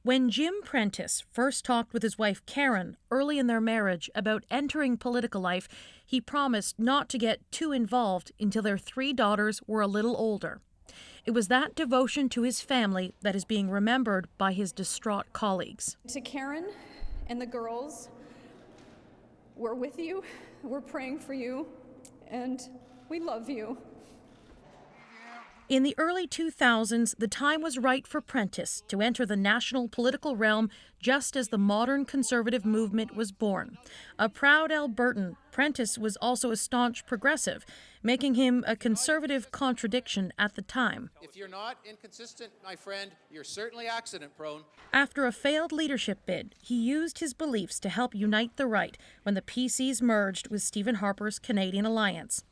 When Jim Prentice first talked with his wife Karen early in their marriage about entering political life, he promised not to get too involved until their 3 daughters were a little older. It was that devotion to his family that is being remembered by his distraught colleagues. To Karen and the girls, we're with you, we're praying for you, and we love you. In the early 2000s, the time was right for Prentice to enter the national political realm just as the modern conservative movement was born. A proud Albertan, Prentice was also a staunch progressive, making him a conservative contradiction at the time. If you're not inconsistent, my friend, you're certainly accident-prone. After a failed leadership bid, he used his beliefs to help unite the right when the PCs merged with Stephen Harper's Canadian Alliance.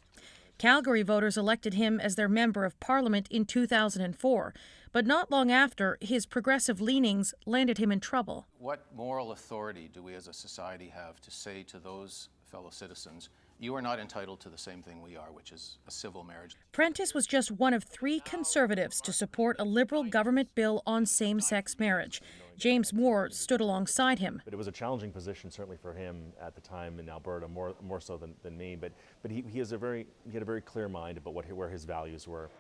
Calgary voters elected him as their member of parliament in 2004, but not long after, his progressive leanings landed him in trouble. What moral authority do we as a society have to say to those fellow citizens, you are not entitled to the same thing we are, which is a civil marriage? Prentice was just one of 3 conservatives to support a Liberal government bill on same-sex marriage. James Moore stood alongside him. But it was a challenging position, certainly for him at the time in Alberta, more so than me. But he had a very clear mind about where his values were.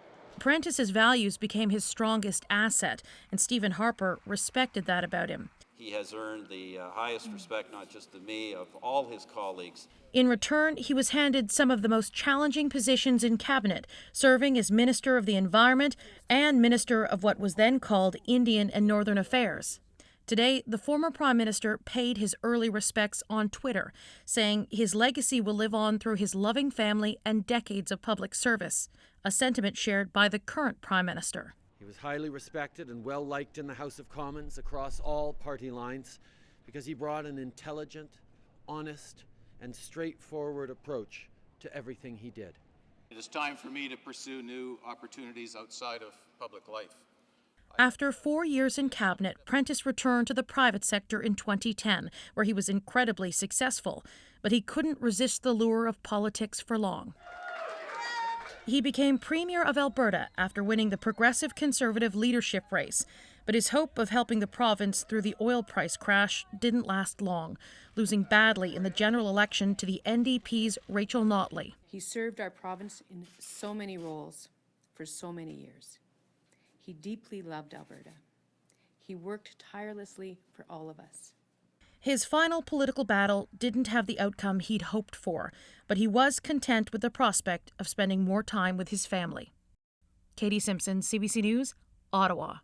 Prentice's values became his strongest asset, and Stephen Harper respected that about him. He has earned the highest respect, not just of me, of all his colleagues. In return, he was handed some of the most challenging positions in cabinet, serving as Minister of the Environment and Minister of what was then called Indian and Northern Affairs. Today, the former Prime Minister paid his early respects on Twitter, saying his legacy will live on through his loving family and decades of public service, a sentiment shared by the current Prime Minister. He was highly respected and well-liked in the House of Commons across all party lines because he brought an intelligent, honest, and straightforward approach to everything he did. It is time for me to pursue new opportunities outside of public life. After 4 years in cabinet, Prentice returned to the private sector in 2010, where he was incredibly successful, but he couldn't resist the lure of politics for long. He became Premier of Alberta after winning the Progressive Conservative leadership race, but his hope of helping the province through the oil price crash didn't last long, losing badly in the general election to the NDP's Rachel Notley. He served our province in so many roles for so many years. He deeply loved Alberta. He worked tirelessly for all of us. His final political battle didn't have the outcome he'd hoped for, but he was content with the prospect of spending more time with his family. Katie Simpson, CBC News, Ottawa.